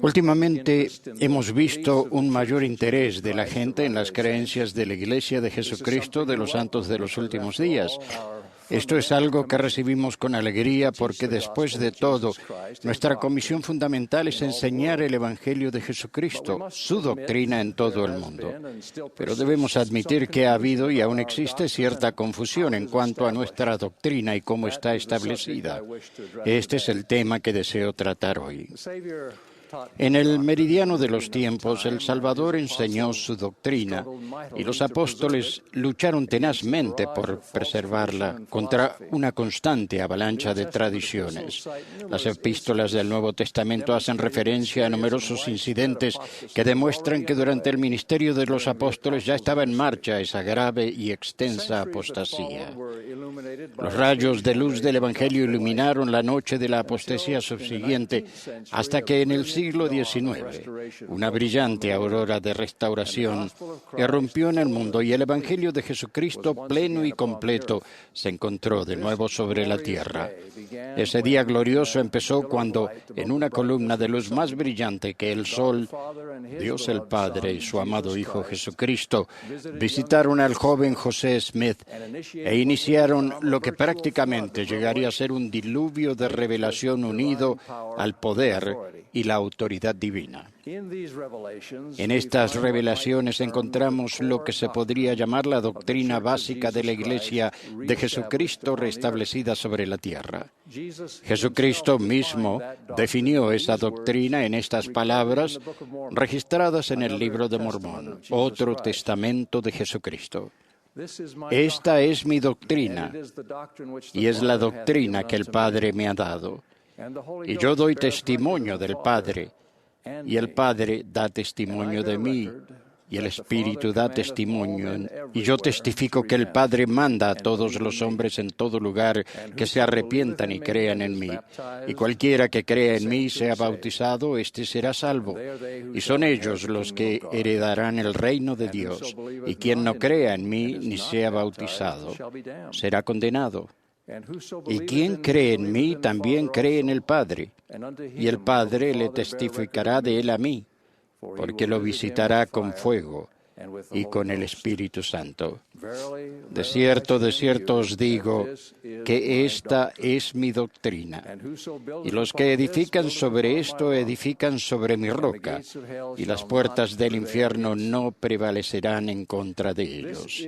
Últimamente hemos visto un mayor interés de la gente en las creencias de la Iglesia de Jesucristo de los Santos de los Últimos Días. Esto es algo que recibimos con alegría porque después de todo, nuestra comisión fundamental es enseñar el Evangelio de Jesucristo, su doctrina en todo el mundo. Pero debemos admitir que ha habido y aún existe cierta confusión en cuanto a nuestra doctrina y cómo está establecida. Este es el tema que deseo tratar hoy. En el meridiano de los tiempos, el Salvador enseñó su doctrina y los apóstoles lucharon tenazmente por preservarla contra una constante avalancha de tradiciones. Las epístolas del Nuevo Testamento hacen referencia a numerosos incidentes que demuestran que durante el ministerio de los apóstoles ya estaba en marcha esa grave y extensa apostasía. Los rayos de luz del Evangelio iluminaron la noche de la apostasía subsiguiente hasta que en el siglo XIX, una brillante aurora de restauración irrumpió en el mundo y el Evangelio de Jesucristo pleno y completo se encontró de nuevo sobre la tierra. Ese día glorioso empezó cuando, en una columna de luz más brillante que el sol, Dios el Padre y su amado Hijo Jesucristo visitaron al joven José Smith e iniciaron lo que prácticamente llegaría a ser un diluvio de revelación unido al poder y la autoridad divina. En estas revelaciones encontramos lo que se podría llamar la doctrina básica de la Iglesia de Jesucristo restablecida sobre la tierra. Jesucristo mismo definió esa doctrina en estas palabras registradas en el Libro de Mormón, otro testamento de Jesucristo. Esta es mi doctrina y es la doctrina que el Padre me ha dado. Y yo doy testimonio del Padre, y el Padre da testimonio de mí, y el Espíritu da testimonio. Y yo testifico que el Padre manda a todos los hombres en todo lugar que se arrepientan y crean en mí. Y cualquiera que crea en mí y sea bautizado, éste será salvo. Y son ellos los que heredarán el reino de Dios. Y quien no crea en mí ni sea bautizado, será condenado. Y quien cree en mí también cree en el Padre, y el Padre le testificará de él a mí, porque lo visitará con fuego y con el Espíritu Santo. De cierto os digo que esta es mi doctrina. Y los que edifican sobre esto edifican sobre mi roca, y las puertas del infierno no prevalecerán en contra de ellos.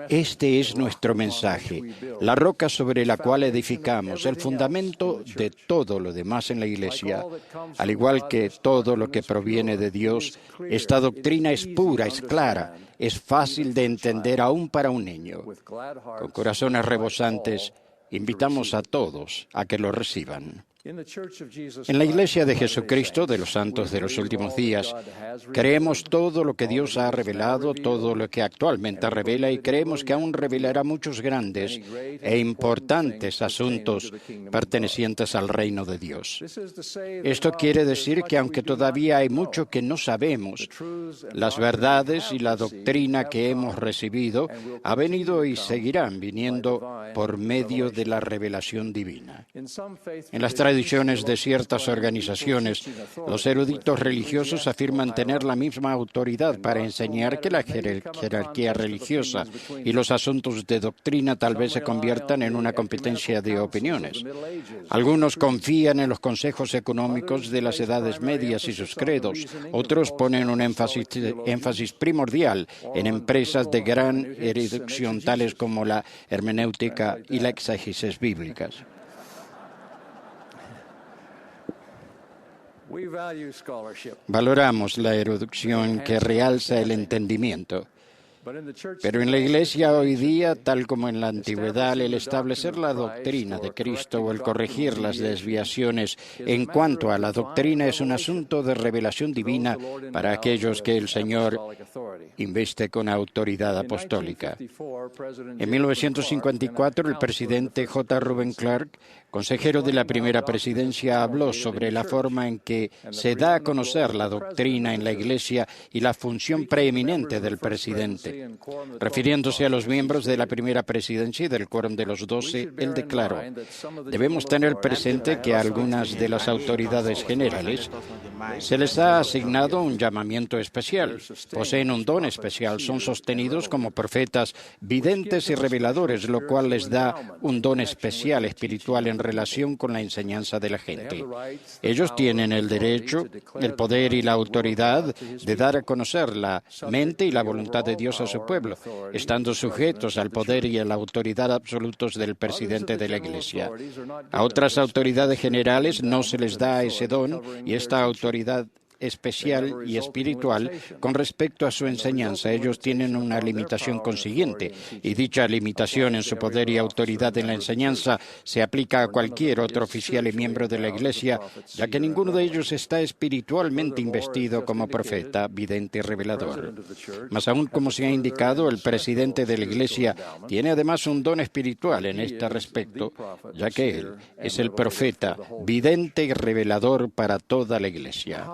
Este es nuestro mensaje, la roca sobre la cual edificamos, el fundamento de todo lo demás en la Iglesia. Al igual que todo lo que proviene de Dios, esta doctrina es pura, es clara, es fácil de entender aún para un niño. Con corazones rebosantes, invitamos a todos a que lo reciban. En la Iglesia de Jesucristo de los Santos de los Últimos Días, creemos todo lo que Dios ha revelado, todo lo que actualmente revela, y creemos que aún revelará muchos grandes e importantes asuntos pertenecientes al reino de Dios. Esto quiere decir que aunque todavía hay mucho que no sabemos, las verdades y la doctrina que hemos recibido ha venido y seguirán viniendo por medio de la revelación divina. En las tradiciones de ciertas organizaciones, los eruditos religiosos afirman tener la misma autoridad para enseñar que la jerarquía religiosa y los asuntos de doctrina tal vez se conviertan en una competencia de opiniones. Algunos confían en los consejos económicos de las edades medias y sus credos. Otros ponen un énfasis primordial en empresas de gran erudición tales como la hermenéutica y la exégesis bíblicas. Valoramos la erudición que realza el entendimiento. Pero en la Iglesia hoy día, tal como en la antigüedad, el establecer la doctrina de Cristo o el corregir las desviaciones en cuanto a la doctrina es un asunto de revelación divina para aquellos que el Señor investe con autoridad apostólica. En 1954, el presidente J. Reuben Clark, consejero de la primera presidencia, habló sobre la forma en que se da a conocer la doctrina en la Iglesia y la función preeminente del presidente. presente. Refiriéndose a los miembros de la primera presidencia y del quórum de los 12, él declaró: debemos tener presente que a algunas de las autoridades generales se les ha asignado un llamamiento especial, poseen un don especial, son sostenidos como profetas, videntes y reveladores, lo cual les da un don especial espiritual en relación con la enseñanza de la gente. Ellos tienen el derecho, el poder y la autoridad de dar a conocer la mente y la voluntad de Dios a su pueblo, estando sujetos al poder y a la autoridad absolutos del presidente de la Iglesia. A otras autoridades generales no se les da ese don y esta autoridad especial y espiritual con respecto a su enseñanza. Ellos tienen una limitación consiguiente, y dicha limitación en su poder y autoridad en la enseñanza se aplica a cualquier otro oficial y miembro de la Iglesia, ya que ninguno de ellos está espiritualmente investido como profeta, vidente y revelador. Más aún, como se ha indicado, el presidente de la Iglesia tiene además un don espiritual en este respecto, ya que él es el profeta, vidente y revelador para toda la Iglesia.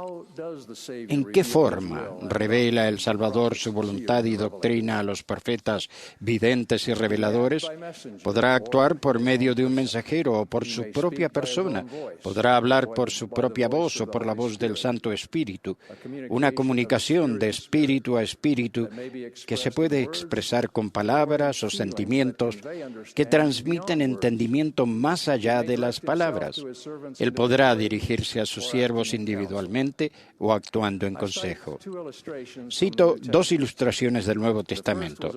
¿En qué forma revela el Salvador su voluntad y doctrina a los profetas, videntes y reveladores? ¿Podrá actuar por medio de un mensajero o por su propia persona? ¿Podrá hablar por su propia voz o por la voz del Santo Espíritu? Una comunicación de espíritu a espíritu que se puede expresar con palabras o sentimientos que transmiten entendimiento más allá de las palabras. Él podrá dirigirse a sus siervos individualmente o actuando en consejo. Cito dos ilustraciones del Nuevo Testamento.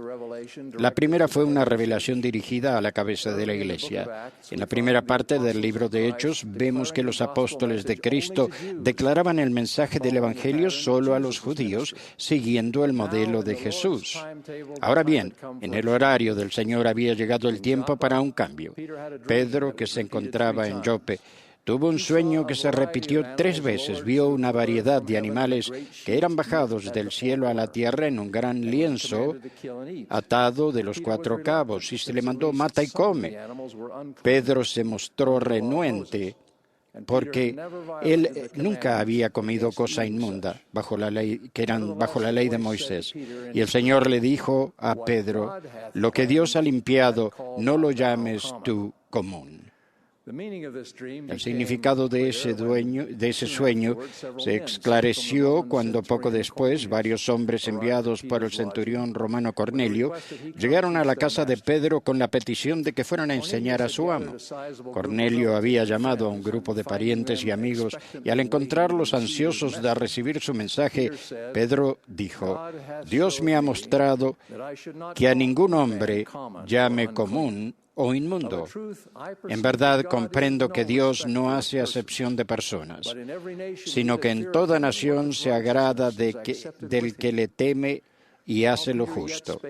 La primera fue una revelación dirigida a la cabeza de la Iglesia. En la primera parte del libro de Hechos vemos que los apóstoles de Cristo declaraban el mensaje del Evangelio solo a los judíos, siguiendo el modelo de Jesús. Ahora bien, en el horario del Señor había llegado el tiempo para un cambio. Pedro, que se encontraba en Jope, tuvo un sueño que se repitió 3 veces. Vio una variedad de animales que eran bajados del cielo a la tierra en un gran lienzo atado de los 4 cabos, y se le mandó: mata y come. Pedro se mostró renuente porque él nunca había comido cosa inmunda bajo la ley de Moisés. Y el Señor le dijo a Pedro: lo que Dios ha limpiado, no lo llames tú común. El significado de ese sueño se esclareció cuando poco después varios hombres enviados por el centurión romano Cornelio llegaron a la casa de Pedro con la petición de que fueran a enseñar a su amo. Cornelio había llamado a un grupo de parientes y amigos, y al encontrarlos ansiosos de recibir su mensaje, Pedro dijo: Dios me ha mostrado que a ningún hombre llame común o inmundo. En verdad comprendo que Dios no hace acepción de personas, sino que en toda nación se agrada del que le teme y hace lo justo.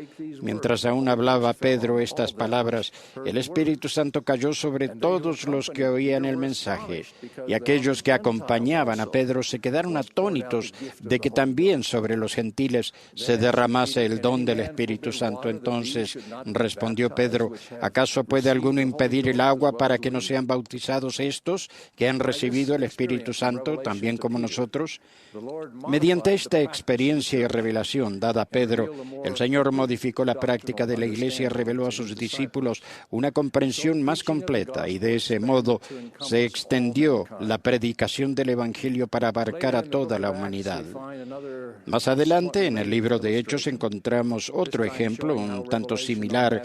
Mientras aún hablaba Pedro estas palabras, el Espíritu Santo cayó sobre todos los que oían el mensaje, y aquellos que acompañaban a Pedro se quedaron atónitos de que también sobre los gentiles se derramase el don del Espíritu Santo. Entonces respondió Pedro: ¿acaso puede alguno impedir el agua para que no sean bautizados estos que han recibido el Espíritu Santo también como nosotros? Mediante esta experiencia y revelación dada a Pedro, el Señor modificó la práctica de la Iglesia y reveló a sus discípulos una comprensión más completa, y de ese modo se extendió la predicación del Evangelio para abarcar a toda la humanidad. Más adelante, en el libro de Hechos, encontramos otro ejemplo un tanto similar,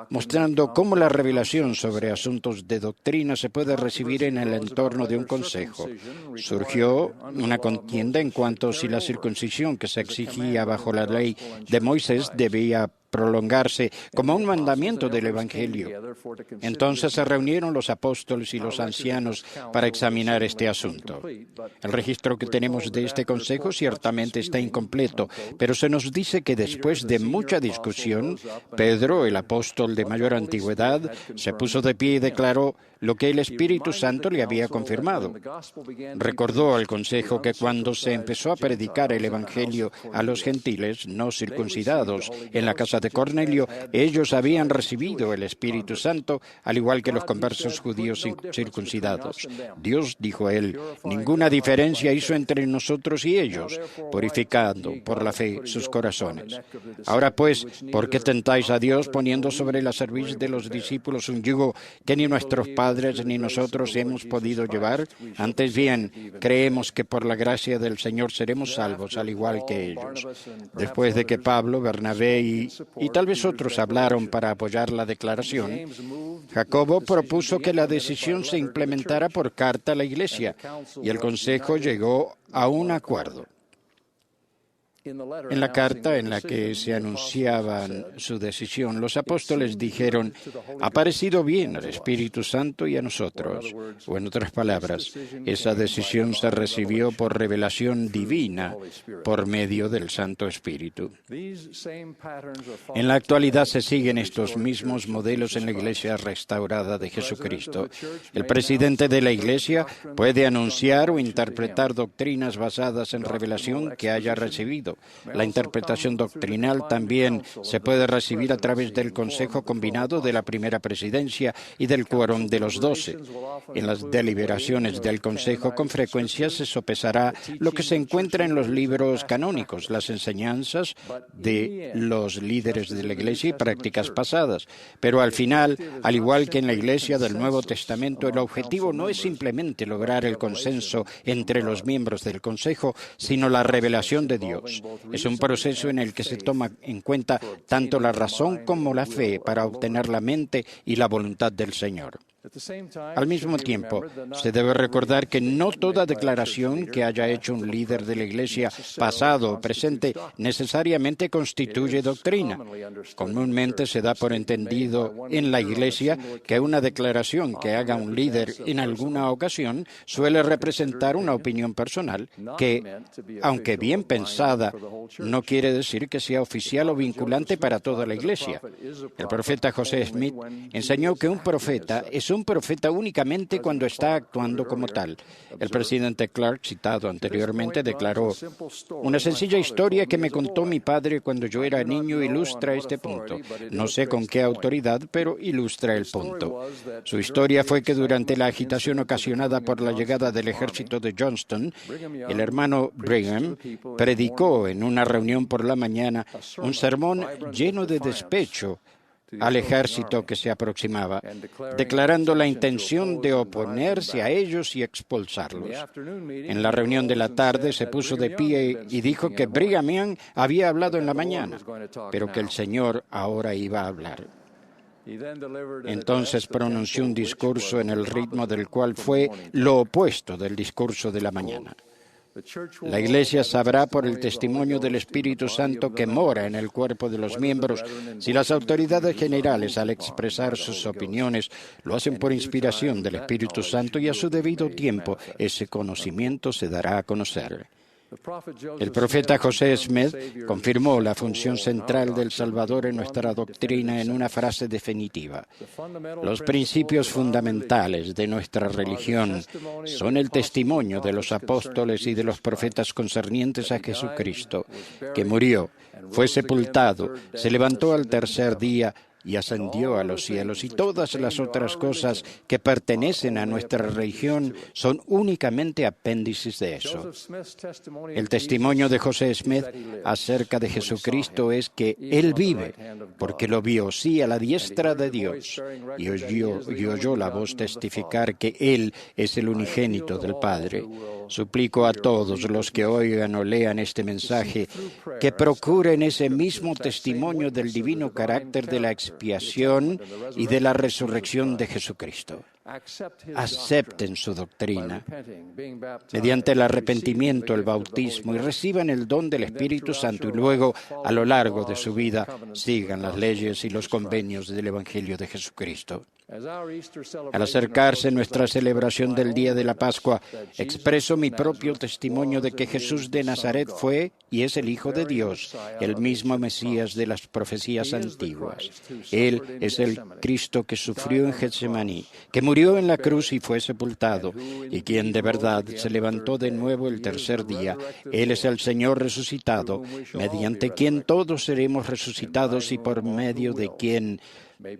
mostrando cómo la revelación sobre asuntos de doctrina se puede recibir en el entorno de un consejo. Surgió una contienda en cuanto a si la circuncisión que se exigía bajo la ley de Moisés debía prolongarse como un mandamiento del Evangelio. Entonces se reunieron los apóstoles y los ancianos para examinar este asunto. El registro que tenemos de este consejo ciertamente está incompleto, pero se nos dice que después de mucha discusión, Pedro, el apóstol de mayor antigüedad, se puso de pie y declaró lo que el Espíritu Santo le había confirmado. Recordó al consejo que cuando se empezó a predicar el Evangelio a los gentiles no circuncidados en la casa de de Cornelio, ellos habían recibido el Espíritu Santo, al igual que los conversos judíos circuncidados. Dios, dijo él, ninguna diferencia hizo entre nosotros y ellos, purificando por la fe sus corazones. Ahora pues, ¿por qué tentáis a Dios poniendo sobre la cerviz de los discípulos un yugo que ni nuestros padres ni nosotros hemos podido llevar? Antes bien, creemos que por la gracia del Señor seremos salvos, al igual que ellos. Después de que Pablo, Bernabé y tal vez otros hablaron para apoyar la declaración, Jacobo propuso que la decisión se implementara por carta a la Iglesia, y el Consejo llegó a un acuerdo. En la carta en la que se anunciaban su decisión, los apóstoles dijeron, ha parecido bien al Espíritu Santo y a nosotros. O en otras palabras, esa decisión se recibió por revelación divina por medio del Santo Espíritu. En la actualidad se siguen estos mismos modelos en la Iglesia restaurada de Jesucristo. El presidente de la Iglesia puede anunciar o interpretar doctrinas basadas en revelación que haya recibido. La interpretación doctrinal también se puede recibir a través del Consejo Combinado de la Primera Presidencia y del Quórum de los 12. En las deliberaciones del Consejo con frecuencia se sopesará lo que se encuentra en los libros canónicos, las enseñanzas de los líderes de la Iglesia y prácticas pasadas. Pero al final, al igual que en la Iglesia del Nuevo Testamento, el objetivo no es simplemente lograr el consenso entre los miembros del Consejo, sino la revelación de Dios. Es un proceso en el que se toma en cuenta tanto la razón como la fe para obtener la mente y la voluntad del Señor. Al mismo tiempo, se debe recordar que no toda declaración que haya hecho un líder de la Iglesia, pasado o presente, necesariamente constituye doctrina. Comúnmente se da por entendido en la Iglesia que una declaración que haga un líder en alguna ocasión suele representar una opinión personal que, aunque bien pensada, no quiere decir que sea oficial o vinculante para toda la Iglesia. El profeta José Smith enseñó que un profeta es un profeta únicamente cuando está actuando como tal. El presidente Clark, citado anteriormente, declaró, una sencilla historia que me contó mi padre cuando yo era niño ilustra este punto. No sé con qué autoridad, pero ilustra el punto. Su historia fue que durante la agitación ocasionada por la llegada del ejército de Johnston, el hermano Brigham predicó en una reunión por la mañana un sermón lleno de despecho al ejército que se aproximaba, declarando la intención de oponerse a ellos y expulsarlos. En la reunión de la tarde se puso de pie y dijo que Brigham Young había hablado en la mañana, pero que el Señor ahora iba a hablar. Entonces pronunció un discurso en el ritmo del cual fue lo opuesto del discurso de la mañana. La Iglesia sabrá por el testimonio del Espíritu Santo que mora en el cuerpo de los miembros si las autoridades generales, al expresar sus opiniones, lo hacen por inspiración del Espíritu Santo y a su debido tiempo ese conocimiento se dará a conocer. El profeta José Smith confirmó la función central del Salvador en nuestra doctrina en una frase definitiva. Los principios fundamentales de nuestra religión son el testimonio de los apóstoles y de los profetas concernientes a Jesucristo, que murió, fue sepultado, se levantó al tercer día y ascendió a los cielos, y todas las otras cosas que pertenecen a nuestra religión son únicamente apéndices de eso. El testimonio de José Smith acerca de Jesucristo es que Él vive, porque lo vio, sí, a la diestra de Dios, y oyó la voz testificar que Él es el unigénito del Padre. Suplico a todos los que oigan o lean este mensaje que procuren ese mismo testimonio del divino carácter de la expiación y de la resurrección de Jesucristo. Acepten su doctrina mediante el arrepentimiento, el bautismo, y reciban el don del Espíritu Santo, y luego, a lo largo de su vida, sigan las leyes y los convenios del Evangelio de Jesucristo. Al acercarse nuestra celebración del día de la Pascua, expreso mi propio testimonio de que Jesús de Nazaret fue y es el Hijo de Dios, el mismo Mesías de las profecías antiguas. Él es el Cristo que sufrió en Getsemaní, que murió en la cruz y fue sepultado, y quien de verdad se levantó de nuevo el tercer día. Él es el Señor resucitado, mediante quien todos seremos resucitados y por medio de quien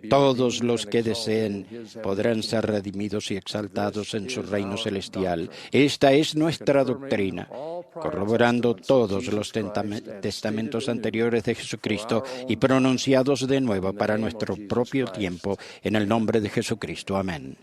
todos los que deseen podrán ser redimidos y exaltados en su reino celestial. Esta es nuestra doctrina, corroborando todos los testamentos anteriores de Jesucristo y pronunciados de nuevo para nuestro propio tiempo, en el nombre de Jesucristo. Amén.